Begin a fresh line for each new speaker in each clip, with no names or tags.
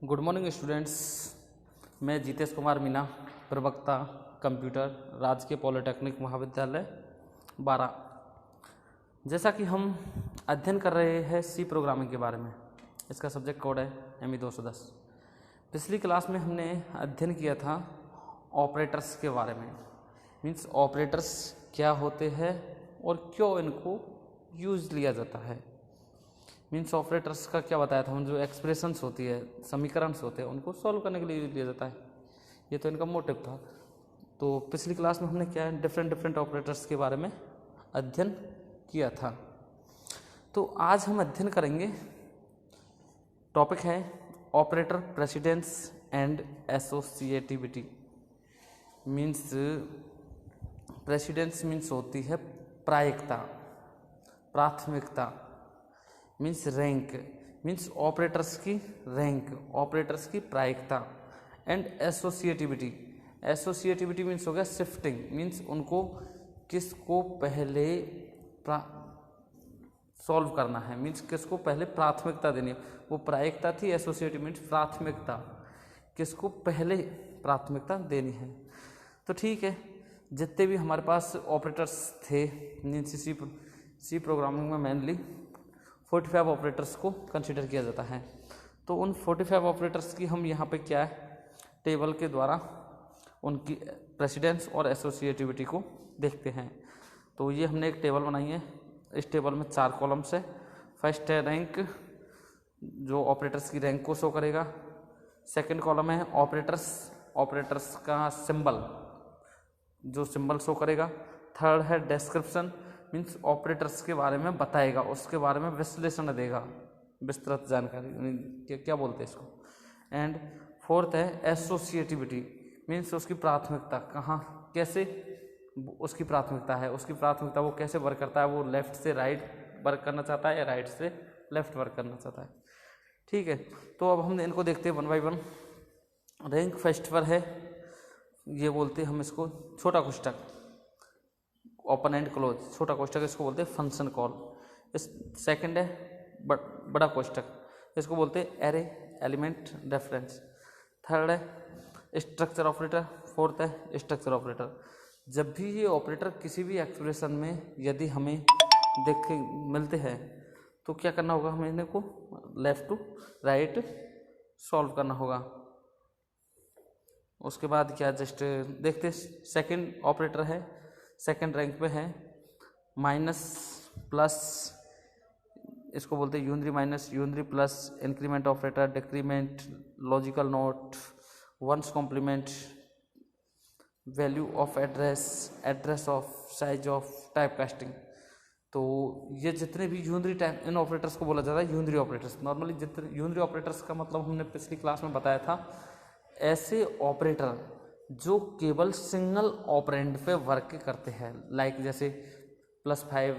Good morning students. मैं जितेश कुमार मीना, प्रवक्ता computer, राजकीय पॉलिटेक्निक महाविद्यालय 12। जैसा कि हम अध्ययन कर रहे हैं सी प्रोग्रामिंग के बारे में, इसका सब्जेक्ट कोड है ME 210। पिछली क्लास में हमने अध्ययन किया था ऑपरेटर्स के बारे में, मीन्स ऑपरेटर्स क्या होते हैं और क्यों इनको यूज लिया जाता है। मीन्स ऑपरेटर्स का क्या बताया था, हम जो एक्सप्रेशंस होती है, समीकरणस होते हैं, उनको सॉल्व करने के लिए यूज लिया जाता है। ये तो इनका मोटिव था। तो पिछली क्लास में हमने क्या है, डिफरेंट ऑपरेटर्स के बारे में अध्ययन किया था। तो आज हम अध्ययन करेंगे, टॉपिक है operator precedence and associativity. Means precedence means होती है प्रायिकता, प्राथमिकता, मीन्स रैंक, मीन्स ऑपरेटर्स की रैंक, ऑपरेटर्स की प्रायिकता। एंड एसोसिएटिविटी, एसोसिएटिविटी मीन्स हो गया शिफ्टिंग, मीन्स उनको किसको पहले सॉल्व करना है, मीन्स किसको पहले प्राथमिकता देनी है। वो प्रायिकता थी, एसोसिएटिव मीन्स प्राथमिकता, किसको पहले प्राथमिकता देनी है। तो ठीक है, जितने भी हमारे पास ऑपरेटर्स थे, मीन्स सी प्रोग्रामिंग में मेनली 45 ऑपरेटर्स को कंसिडर किया जाता है। तो उन 45 ऑपरेटर्स की हम यहाँ पे क्या है, टेबल के द्वारा उनकी प्रेसिडेंस और एसोसिएटिविटी को देखते हैं। तो ये हमने एक टेबल बनाई है। इस टेबल में 4 कॉलम्स है। फर्स्ट है रैंक, जो ऑपरेटर्स की रैंक को शो करेगा। सेकंड कॉलम है ऑपरेटर्स, ऑपरेटर्स का सिंबल, जो सिंबल शो करेगा। थर्ड है डिस्क्रिप्शन, मीन्स ऑपरेटर्स के बारे में बताएगा, उसके बारे में विश्लेषण देगा, विस्तृत जानकारी, क्या बोलते हैं इसको। एंड फोर्थ है एसोसिएटिविटी, मीन्स उसकी प्राथमिकता, कहाँ कैसे उसकी प्राथमिकता है, उसकी प्राथमिकता वो कैसे वर्क करता है, वो लेफ्ट से राइट वर्क करना चाहता है या राइट से लेफ्ट वर्क करना चाहता है। ठीक है, तो अब हम इनको देखते हैं 1 बाय 1। रैंक फर्स्ट पर है, ये बोलते हैं हम इसको छोटा कोष्ठक, ओपन एंड क्लोज, छोटा कोष्ठक इसको बोलते हैं फंक्शन कॉल। इस सेकंड है बड़ा कोष्ठक, इसको बोलते हैं एरे एलिमेंट रेफरेंस। थर्ड है स्ट्रक्चर ऑपरेटर। फोर्थ है स्ट्रक्चर ऑपरेटर। जब भी ये ऑपरेटर किसी भी एक्सप्रेशन में यदि हमें देखे मिलते हैं तो क्या करना होगा, हमें इन्हें को लेफ्ट टू राइट सॉल्व करना होगा। उसके बाद क्या, जस्ट देखते, सेकंड ऑपरेटर है, सेकंड रैंक पे है, माइनस प्लस, इसको बोलते हैं unary minus, unary plus, increment operator, decrement, logical not, one's complement, value of address, address of, size of, type casting. तो ये जितने भी यूनरी टाइप, इन ऑपरेटर्स को बोला जाता है यूनरी ऑपरेटर्स। नॉर्मली जितने यूनरी ऑपरेटर्स का मतलब हमने पिछली क्लास में बताया था, ऐसे ऑपरेटर जो केवल सिंगल ऑपरेंड पे वर्क करते हैं, लाइक जैसे +5,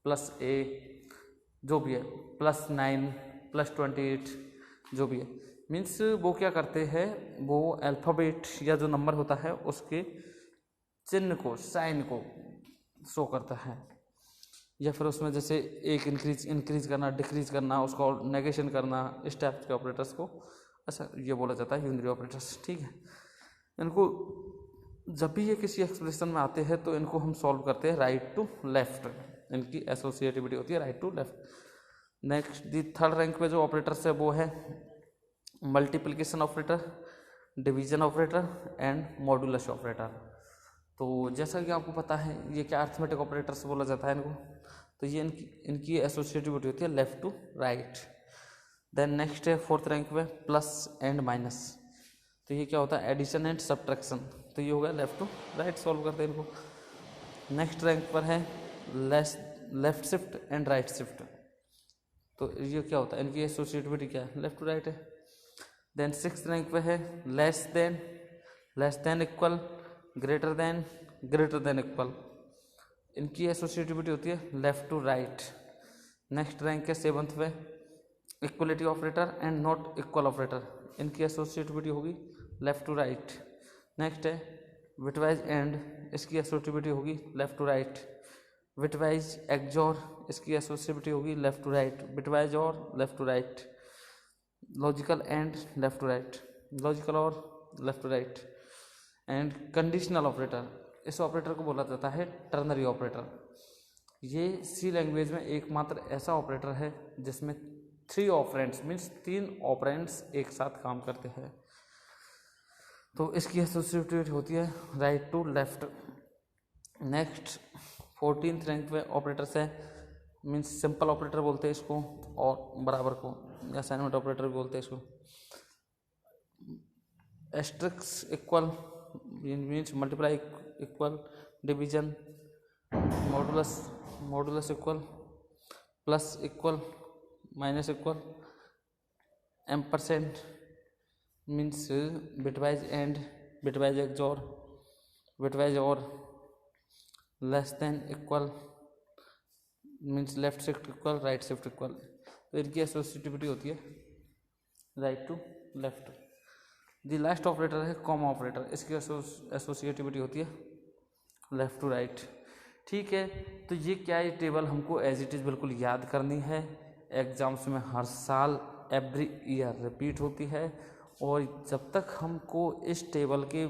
+a, जो भी है, +9, +28, जो भी है, मीन्स वो क्या करते हैं, वो अल्फ़ाबेट या जो नंबर होता है उसके चिन्ह को, साइन को शो करता है। या फिर उसमें जैसे एक इंक्रीज करना, डिक्रीज करना, उसको नेगेशन करना, इस टाइप के ऑपरेटर्स को अच्छा ये बोला जाता है यूनरी ऑपरेटर्स। ठीक है, इनको जब भी ये किसी एक्सप्रेशन में आते हैं तो इनको हम सॉल्व करते हैं राइट टू लेफ्ट, इनकी एसोसिएटिविटी होती है right to left. Next the third rank पे जो ऑपरेटर्स है वो है multiplication operator, division operator and modulus operator. तो जैसा कि आपको पता है ये क्या अर्थमेटिक ऑपरेटर्स बोला जाता है इनको। तो ये इनकी एसोसिएटिविटी होती है left to right. Then next है फोर्थ रैंक पे प्लस एंड माइनस। तो ये क्या होता है, एडिशन एंड सब्ट्रैक्शन। तो ये हो गया लेफ्ट टू राइट सॉल्व करते हैं इनको। नेक्स्ट रैंक पर है left shift and right shift. तो ये क्या होता है, इनकी एसोसिएटिविटी क्या है, लेफ्ट टू राइट है। देन सिक्स रैंक पे है less than equal, greater than equal. इनकी एसोसिएटिविटी होती है left to right. Next rank है सेवंथ पे equality operator and not equal operator. इनकी एसोसिएटिविटी होगी लेफ्ट टू राइट। नेक्स्ट है बिटवाइज एंड, इसकी एसोसिएटिविटी होगी left to right. Bitwise XOR, इसकी एसोसिएटिविटी होगी लेफ्ट टू राइट। बिटवाइज और left to right. Logical and left to right, logical और left to right. And conditional operator, इस operator को बोला जाता है टर्नरी ऑपरेटर। ये सी लैंग्वेज में एकमात्र ऐसा ऑपरेटर है जिसमें 3 ऑपरेंड्स मीन्स 3 ऑपरेंड्स एक साथ काम करते हैं। तो इसकी एसोसिएटिविटी होती है right to left. Next 14th rank पे ऑपरेटर्स है, मीन्स सिंपल ऑपरेटर बोलते हैं इसको, और बराबर को या असाइनमेंट ऑपरेटर भी बोलते हैं इसको। Asterisk equal means multiply equal, division, modulus equal, plus equal, minus equal, ampersand means bitwise and, bitwise XOR, bitwise or, less than equal means left shift equal, right shift equal. तो इनकी associativity होती है right to left. The last operator है comma operator, इसकी associativity होती है left to right. ठीक है, तो ये क्या है, टेबल हमको एज इट इज़ बिल्कुल याद करनी है। एग्जाम्स में हर साल एवरी ईयर रिपीट होती है, और जब तक हमको इस टेबल के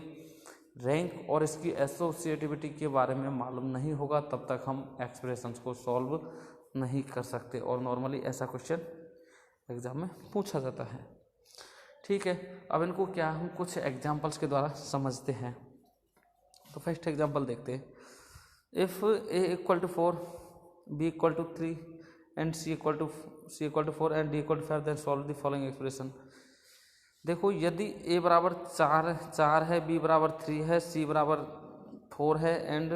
रैंक और इसकी एसोसिएटिविटी के बारे में मालूम नहीं होगा तब तक हम एक्सप्रेशंस को सॉल्व नहीं कर सकते। और नॉर्मली ऐसा क्वेश्चन एग्जाम में पूछा जाता है। ठीक है, अब इनको क्या हम कुछ एग्जाम्पल्स के द्वारा समझते हैं। तो फर्स्ट एग्जाम्पल देखते हैं। If a equal to 4, b equal to 3 and c equal to 4 and d equal to 5 then solve the following expression. देखो, यदि a बराबर 4 है, b बराबर 3 है, c बराबर 4 है एंड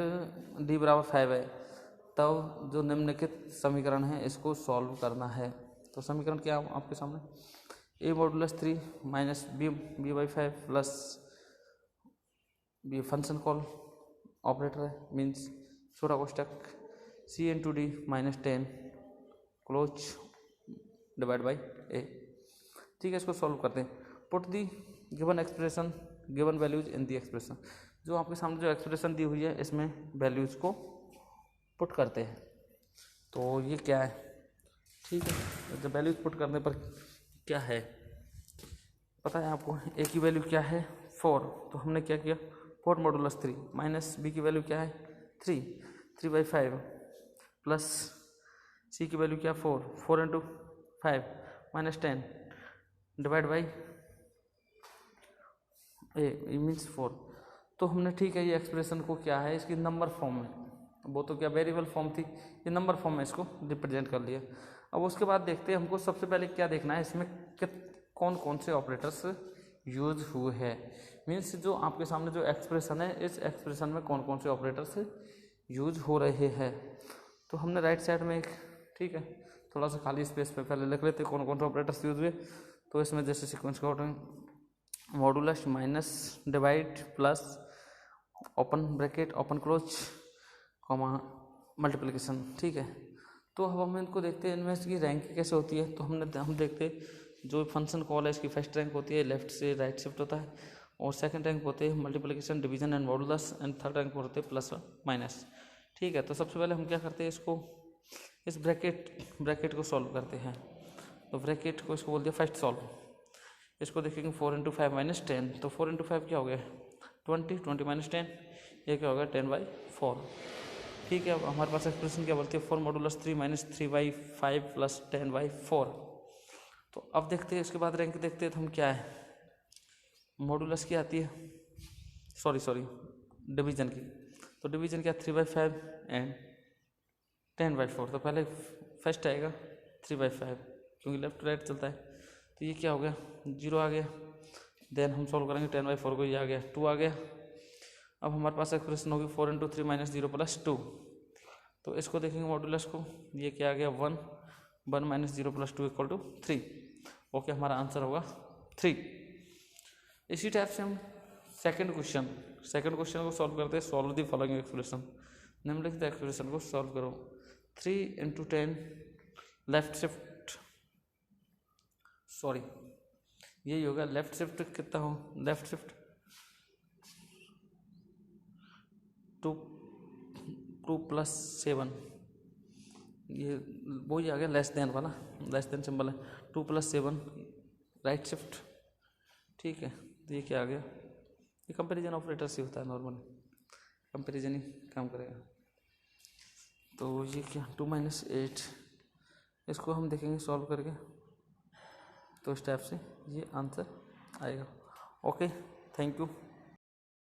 d बराबर 5 है, तब जो निम्नलिखित समीकरण है इसको सॉल्व करना है। तो समीकरण क्या है आपके सामने, a modulus 3 minus b/5 plus b function call operator है, मीन्स छोटा कोष्टक c into D minus 10 close divide by a। ठीक है, इसको सॉल्व करते हैं। Put the given expression, given values in the expression. जो आपके सामने जो एक्सप्रेशन दी हुई है इसमें वैल्यूज को पुट करते हैं। तो ये क्या है, ठीक है, जब वैल्यूज पुट करने पर क्या है पता है आपको। a की वैल्यू क्या है 4, तो हमने क्या किया 4 मॉडुलस 3 माइनस b की वैल्यू क्या है 3/5 प्लस c की वैल्यू क्या 4 into 5 minus 10 divide by A means 4। तो हमने ठीक है ये एक्सप्रेशन को क्या है इसकी नंबर फॉर्म में, वो तो क्या वेरिएबल फॉर्म थी, ये नंबर फॉर्म में इसको रिप्रेजेंट कर लिया। अब उसके बाद देखते हैं हमको सबसे पहले क्या देखना है इसमें कौन कौन से ऑपरेटर्स यूज हुए हैं। मीन्स जो आपके सामने जो एक्सप्रेशन है इस एक्सप्रेशन में कौन कौन से ऑपरेटर्स यूज हो रहे हैं। तो हमने राइट साइड में एक, ठीक है, थोड़ा सा खाली स्पेस पे पहले लिख लेते कौन कौन से ऑपरेटर्स यूज हुए। तो इसमें जैसे सीक्वेंस का order modulus minus divide plus open bracket open close comma multiplication. ठीक है, तो अब हम इनको देखते हैं इनमें इसकी रैंक कैसे होती है। तो हम देखते जो फंक्शन कॉल है इसकी फर्स्ट रैंक होती है लेफ्ट से राइट शिफ्ट होता है, और सेकंड रैंक होते हैं multiplication division and modulus, and third rank होते हैं प्लस माइनस। ठीक है, तो सबसे पहले हम क्या करते हैं इसको इस ब्रैकेट को सॉल्व करते हैं। तो ब्रैकेट को इसको बोल दिया फर्स्ट सॉल्व। इसको देखेंगे 4 इंटू 5 माइनस 10, तो 4 इंटू 5 क्या हो गया 20 माइनस 10 ये क्या होगा 10/4। ठीक है, अब हमारे पास एक्सप्रेशन क्या बोलती है 4 मॉडुलस 3 माइनस 3/5 प्लस 10/4। तो अब देखते हैं इसके बाद रैंक देखते हैं तो हम क्या है मॉडुलस की आती है सॉरी डिवीजन की। तो डिवीजन क्या 3/5 एंड 10/4। तो पहले फर्स्ट आएगा 3/5 क्योंकि लेफ्ट राइट चलता है, तो ये क्या हो गया 0 आ गया। देन हम सॉल्व करेंगे 10/4 को, ये आ गया 2 आ गया। अब हमारे पास एक्सप्रेशन होगी 4 इंटू 3 माइनस 0 प्लस 2। तो इसको देखेंगे मॉडुलस को, ये क्या आ गया 1 minus 0 plus 2 equal to 3। Okay, हमारा आंसर होगा 3। इसी टाइप से हम सेकंड क्वेश्चन को सॉल्व करते हैं। सॉल्व द फॉलोइंग एक्सप्रेशन, निम्नलिखित एक्सप्रेशन को सॉल्व करो। 3 इंटू 10 लेफ्ट शिफ्ट यही होगा लेफ्ट शिफ्ट कितना हो लेफ्ट शिफ्ट 2 प्लस 7, ये वो ही आ गया लेस देन वाला, लेस देन सिंबल है 2 प्लस 7 राइट शिफ्ट, ठीक है। तो ये क्या आ गया, ये कंपैरिजन ऑपरेटर से होता है, नॉर्मल कंपैरिजन ही काम करेगा। तो ये क्या 2 - 8, इसको हम देखेंगे सॉल्व करके, तो इस टाइप से ये आंसर आएगा। Okay, thank you.